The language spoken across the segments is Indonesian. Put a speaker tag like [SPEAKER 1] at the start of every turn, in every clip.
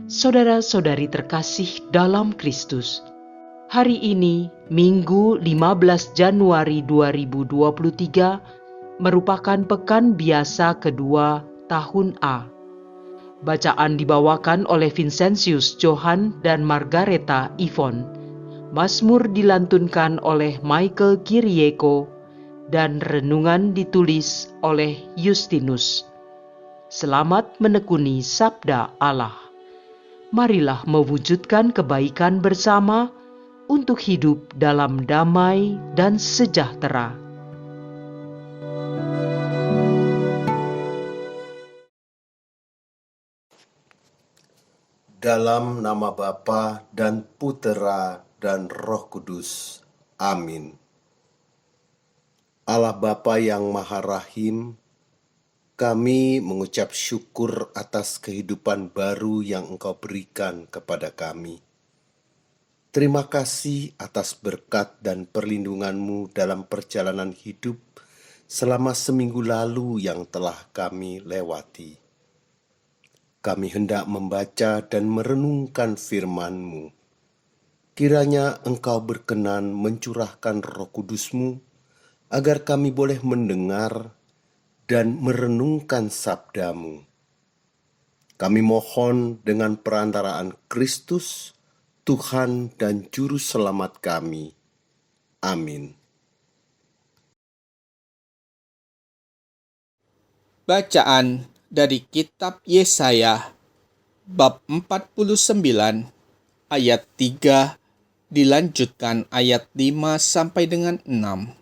[SPEAKER 1] Saudara-saudari terkasih dalam Kristus, hari ini Minggu 15 Januari 2023 merupakan pekan biasa kedua tahun A. Bacaan dibawakan oleh Vincentius Johan dan Margareta Yvonne. Mazmur dilantunkan oleh Michael Kirieko dan renungan ditulis oleh Justinus. Selamat menekuni sabda Allah. Marilah mewujudkan kebaikan bersama untuk hidup dalam damai dan sejahtera.
[SPEAKER 2] Dalam nama Bapa dan Putera dan Roh Kudus. Amin. Allah Bapa yang Maha Rahim, kami mengucap syukur atas kehidupan baru yang Engkau berikan kepada kami. Terima kasih atas berkat dan perlindungan-Mu dalam perjalanan hidup selama seminggu lalu yang telah kami lewati. Kami hendak membaca dan merenungkan firman-Mu. Kiranya Engkau berkenan mencurahkan Roh Kudus-Mu, agar kami boleh mendengar dan merenungkan sabda-Mu. Kami mohon dengan perantaraan Kristus, Tuhan dan Juru Selamat kami. Amin.
[SPEAKER 3] Bacaan dari Kitab Yesaya, bab 49, ayat 3, dilanjutkan ayat 5 sampai dengan 6.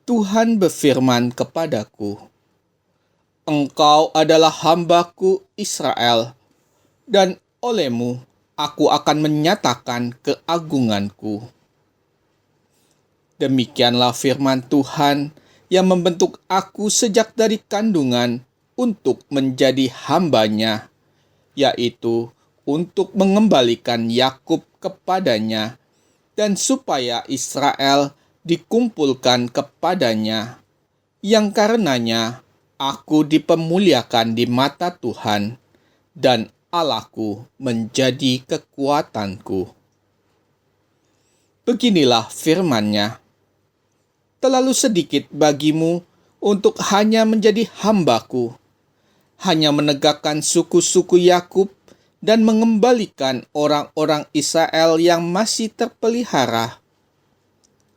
[SPEAKER 3] Tuhan berfirman kepadaku, Engkau adalah hamba-Ku Israel, dan olehmu aku akan menyatakan keagungan-Ku. Demikianlah firman Tuhan yang membentuk aku sejak dari kandungan untuk menjadi hamba-Nya, yaitu untuk mengembalikan Yakub kepadanya, dan supaya Israel dikumpulkan kepadanya, yang karenanya aku dipermuliakan di mata Tuhan, dan Allahku menjadi kekuatanku. Beginilah firman-Nya, terlalu sedikit bagimu untuk hanya menjadi hamba-Ku, hanya menegakkan suku-suku Yakub dan mengembalikan orang-orang Israel yang masih terpelihara.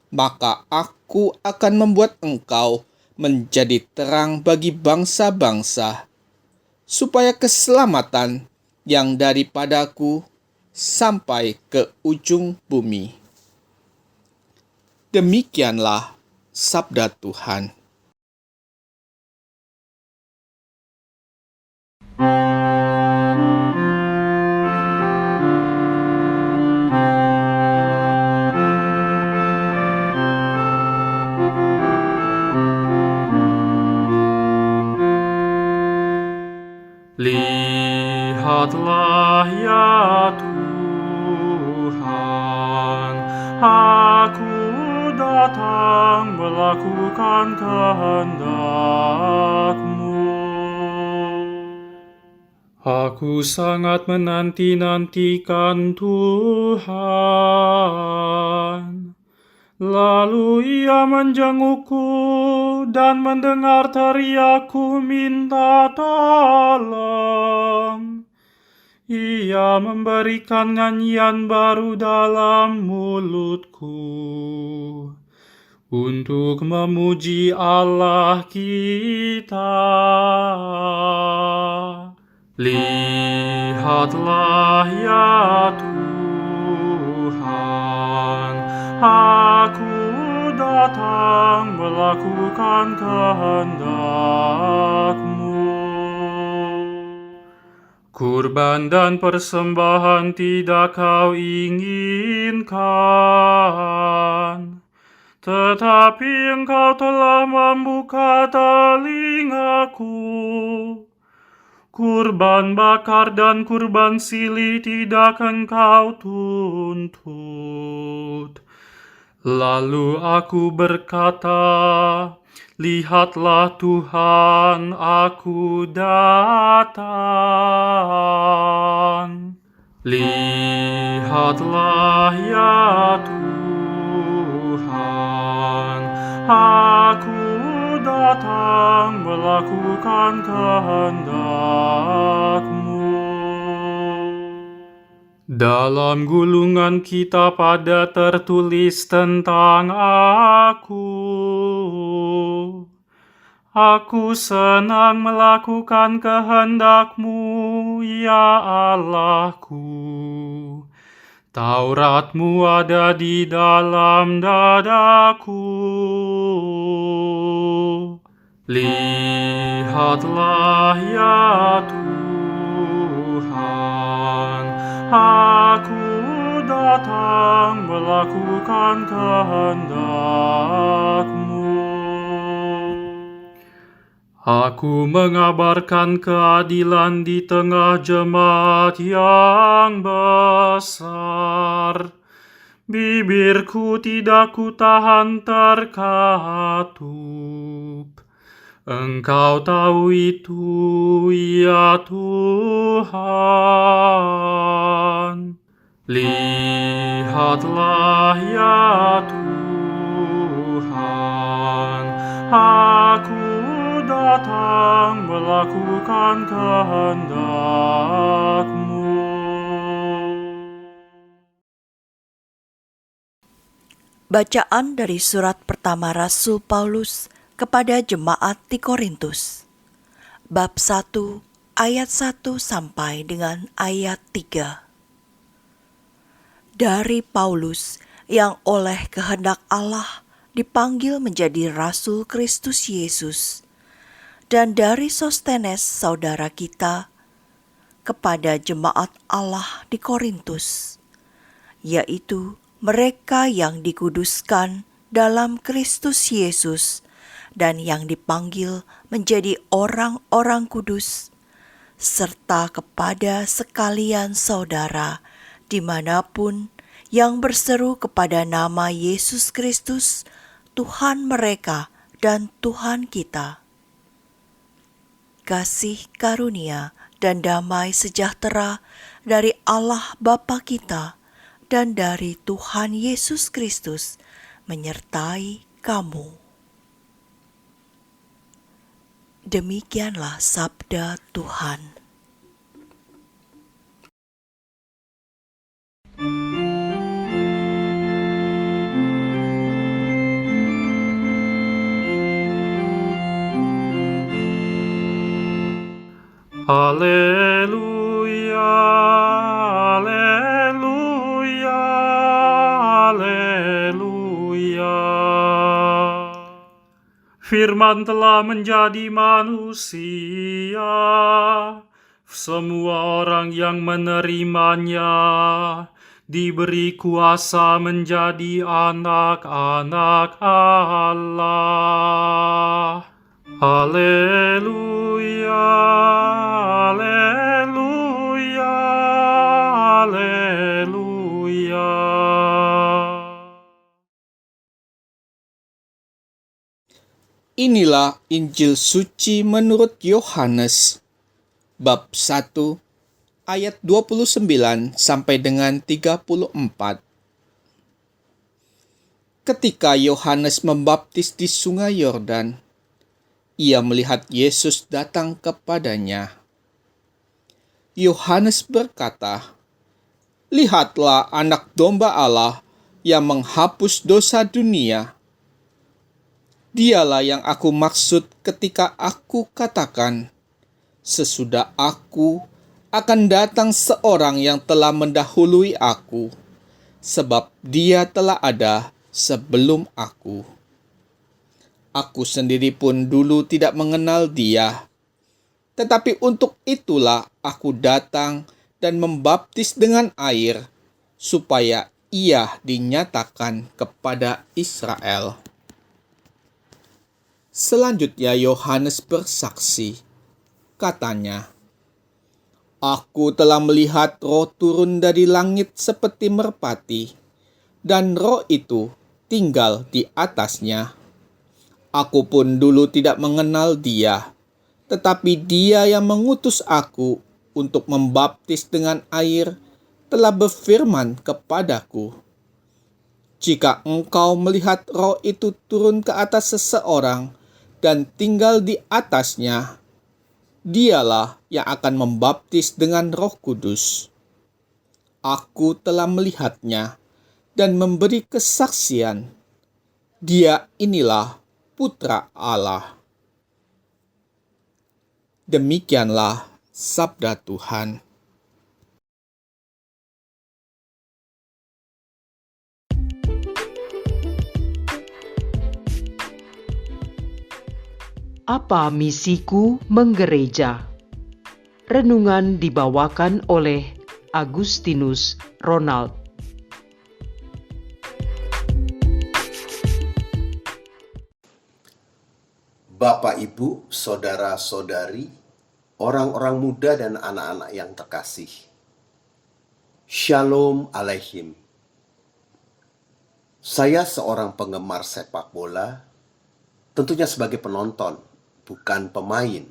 [SPEAKER 3] Maka aku akan membuat engkau menjadi terang bagi bangsa-bangsa, supaya keselamatan yang daripadaku sampai ke ujung bumi. Demikianlah sabda Tuhan.
[SPEAKER 4] Lihatlah ya Tuhan, aku datang melakukan kehendak-Mu. Aku sangat menanti-nantikan Tuhan. Lalu Ia menjengukku dan mendengar teriakku minta tolong. Ia memberikan nyanyian baru dalam mulutku untuk memuji Allah kita. Lihatlah ya Tuhan, aku datang melakukan kehendak-Mu. Kurban dan persembahan tidak Kau inginkan, tetapi Engkau telah membuka telingaku. Kurban bakar dan kurban silih tidak Engkau tuntut. Lalu aku berkata, lihatlah Tuhan, aku datang. Lihatlah ya Tuhan, aku datang melakukan kehendak-Mu. Dalam gulungan kitab ada tertulis tentang aku. Aku senang melakukan kehendak-Mu, ya Allahku. Taurat-Mu ada di dalam dadaku. Lihatlah ya Tuhan, aku datang melakukan kehendak-Mu. Aku mengabarkan keadilan di tengah jemaat yang besar. Bibirku tidak kutahan terkatup. Engkau tahu itu, ya Tuhan. Lihatlah ya Tuhan, aku datang melakukan kehendak-Mu.
[SPEAKER 5] Bacaan dari surat pertama Rasul Paulus kepada jemaat di Korintus. Bab 1 ayat 1 sampai dengan ayat 3. Dari Paulus yang oleh kehendak Allah dipanggil menjadi Rasul Kristus Yesus, dan dari Sostenes saudara kita, kepada jemaat Allah di Korintus, yaitu mereka yang dikuduskan dalam Kristus Yesus dan yang dipanggil menjadi orang-orang kudus, serta kepada sekalian saudara dimanapun yang berseru kepada nama Yesus Kristus, Tuhan mereka dan Tuhan kita. Kasih karunia dan damai sejahtera dari Allah Bapa kita dan dari Tuhan Yesus Kristus menyertai kamu. Demikianlah sabda Tuhan.
[SPEAKER 4] Haleluya, haleluya, haleluya. Firman telah menjadi manusia. Semua orang yang menerimanya diberi kuasa menjadi anak-anak Allah. Haleluya, haleluya, haleluya.
[SPEAKER 3] Inilah Injil suci menurut Yohanes, bab 1, ayat 29 sampai dengan 34. Ketika Yohanes membaptis di sungai Yordan, ia melihat Yesus datang kepadanya. Yohanes berkata, "Lihatlah anak domba Allah yang menghapus dosa dunia. Dialah yang aku maksud ketika aku katakan, sesudah aku akan datang seorang yang telah mendahului aku, sebab dia telah ada sebelum aku. Aku sendiri pun dulu tidak mengenal dia, tetapi untuk itulah aku datang dan membaptis dengan air, supaya ia dinyatakan kepada Israel." Selanjutnya Yohanes bersaksi, katanya, "Aku telah melihat roh turun dari langit seperti merpati, dan roh itu tinggal di atasnya. Aku pun dulu tidak mengenal Dia, tetapi Dia yang mengutus aku untuk membaptis dengan air telah berfirman kepadaku, jika engkau melihat Roh itu turun ke atas seseorang dan tinggal di atasnya, Dialah yang akan membaptis dengan Roh Kudus. Aku telah melihatnya dan memberi kesaksian. Dia inilah Putra Allah. Demikianlah sabda Tuhan.
[SPEAKER 1] Apa misiku menggereja? Renungan dibawakan oleh Agustinus Ronald.
[SPEAKER 2] Bapak, Ibu, saudara-saudari, orang-orang muda dan anak-anak yang terkasih. Shalom Aleichem. Saya seorang penggemar sepak bola, tentunya sebagai penonton, bukan pemain.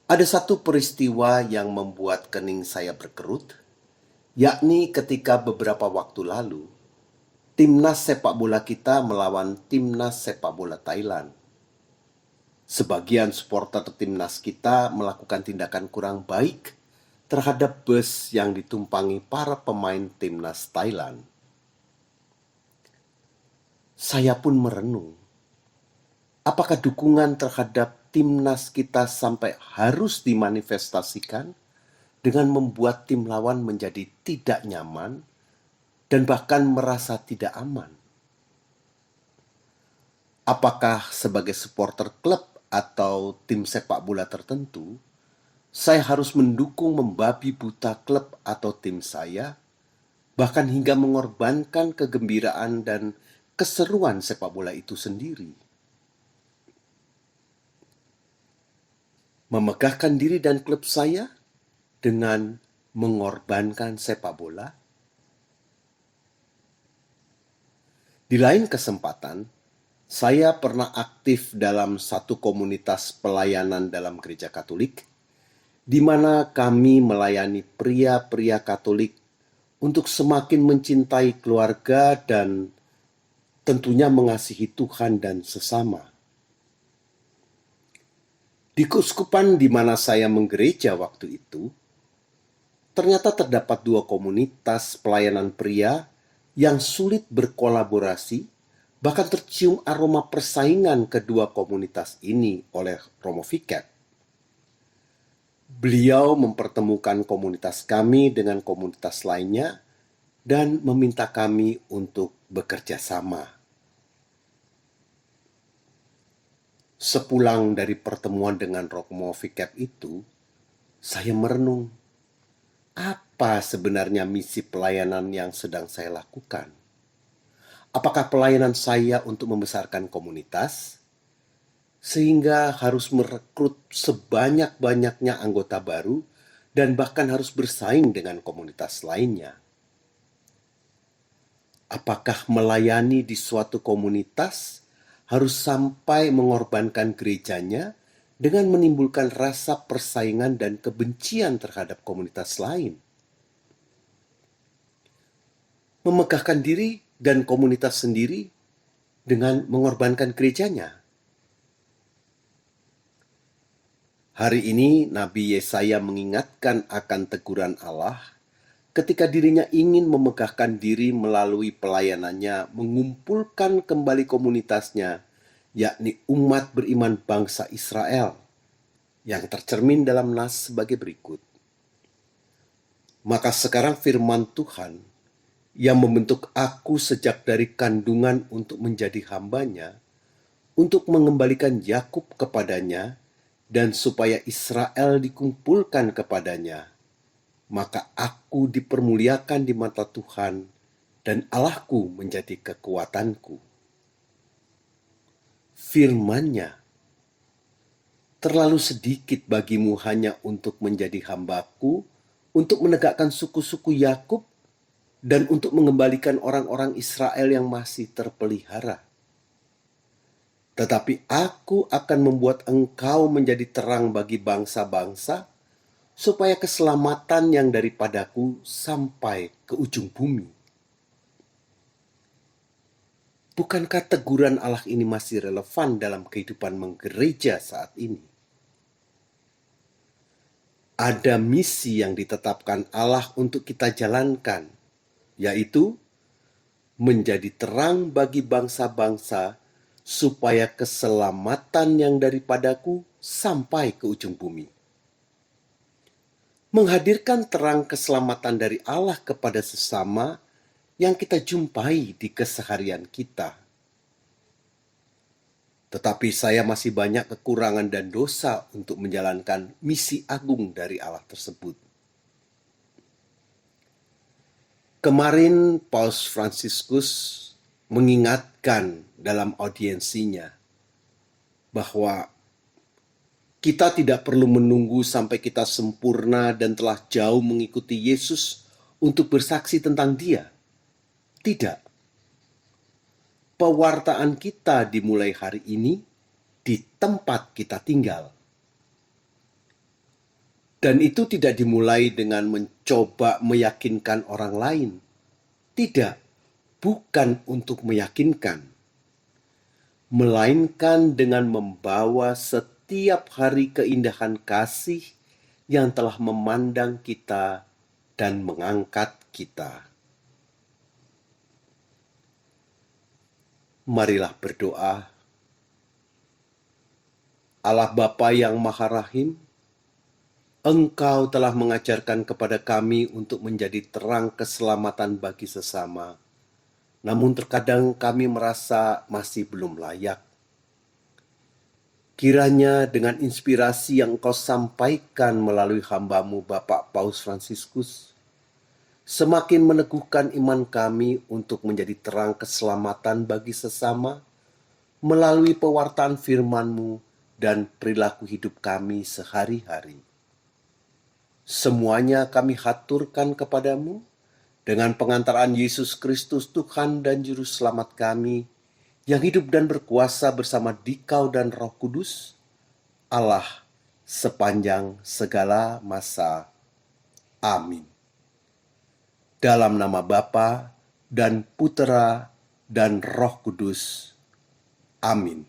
[SPEAKER 2] Ada satu peristiwa yang membuat kening saya berkerut, yakni ketika beberapa waktu lalu, timnas sepak bola kita melawan timnas sepak bola Thailand. Sebagian supporter timnas kita melakukan tindakan kurang baik terhadap bus yang ditumpangi para pemain timnas Thailand. Saya pun merenung, apakah dukungan terhadap timnas kita sampai harus dimanifestasikan dengan membuat tim lawan menjadi tidak nyaman dan bahkan merasa tidak aman? Apakah sebagai supporter klub atau tim sepak bola tertentu, saya harus mendukung membabi buta klub atau tim saya, bahkan hingga mengorbankan kegembiraan dan keseruan sepak bola itu sendiri? Memegahkan diri dan klub saya dengan mengorbankan sepak bola? Di lain kesempatan, saya pernah aktif dalam satu komunitas pelayanan dalam gereja Katolik, di mana kami melayani pria-pria Katolik untuk semakin mencintai keluarga dan tentunya mengasihi Tuhan dan sesama. Di keuskupan di mana saya menggereja waktu itu, ternyata terdapat dua komunitas pelayanan pria yang sulit berkolaborasi, bahkan tercium aroma persaingan kedua komunitas ini oleh Romo Viket. Beliau mempertemukan komunitas kami dengan komunitas lainnya dan meminta kami untuk bekerja sama. Sepulang dari pertemuan dengan Romo Viket itu, saya merenung, apa sebenarnya misi pelayanan yang sedang saya lakukan? Apakah pelayanan saya untuk membesarkan komunitas, sehingga harus merekrut sebanyak-banyaknya anggota baru dan bahkan harus bersaing dengan komunitas lainnya? Apakah melayani di suatu komunitas harus sampai mengorbankan gerejanya dengan menimbulkan rasa persaingan dan kebencian terhadap komunitas lain? Memegahkan diri dan komunitas sendiri dengan mengorbankan gerejanya? Hari ini Nabi Yesaya mengingatkan akan teguran Allah ketika dirinya ingin memegahkan diri melalui pelayanannya mengumpulkan kembali komunitasnya, yakni umat beriman bangsa Israel, yang tercermin dalam nas sebagai berikut. Maka sekarang firman Tuhan yang membentuk aku sejak dari kandungan untuk menjadi hambanya, untuk mengembalikan Yakub kepadanya, dan supaya Israel dikumpulkan kepadanya, maka aku dipermuliakan di mata Tuhan, dan Allahku menjadi kekuatanku. Firman-Nya, terlalu sedikit bagimu hanya untuk menjadi hambaku, untuk menegakkan suku-suku Yakub, dan untuk mengembalikan orang-orang Israel yang masih terpelihara. Tetapi aku akan membuat engkau menjadi terang bagi bangsa-bangsa, supaya keselamatan yang daripadaku sampai ke ujung bumi. Bukankah teguran Allah ini masih relevan dalam kehidupan menggereja saat ini? Ada misi yang ditetapkan Allah untuk kita jalankan, yaitu menjadi terang bagi bangsa-bangsa supaya keselamatan yang daripadaku sampai ke ujung bumi. Menghadirkan terang keselamatan dari Allah kepada sesama yang kita jumpai di keseharian kita. Tetapi saya masih banyak kekurangan dan dosa untuk menjalankan misi agung dari Allah tersebut. Kemarin Paus Fransiskus mengingatkan dalam audiensinya bahwa kita tidak perlu menunggu sampai kita sempurna dan telah jauh mengikuti Yesus untuk bersaksi tentang Dia. Tidak. Pewartaan kita dimulai hari ini di tempat kita tinggal. Dan itu tidak dimulai dengan mencoba meyakinkan orang lain. Tidak, bukan untuk meyakinkan. Melainkan dengan membawa setiap hari keindahan kasih yang telah memandang kita dan mengangkat kita. Marilah berdoa. Allah Bapa yang Maha Rahim, Engkau telah mengajarkan kepada kami untuk menjadi terang keselamatan bagi sesama. Namun terkadang kami merasa masih belum layak. Kiranya dengan inspirasi yang Engkau sampaikan melalui hamba-Mu Bapak Paus Fransiskus, semakin meneguhkan iman kami untuk menjadi terang keselamatan bagi sesama melalui pewartaan firman-Mu dan perilaku hidup kami sehari-hari. Semuanya kami haturkan kepadamu dengan pengantaran Yesus Kristus Tuhan dan Juru Selamat kami, yang hidup dan berkuasa bersama Dikau dan Roh Kudus, Allah sepanjang segala masa. Amin. Dalam nama Bapa dan Putera dan Roh Kudus. Amin.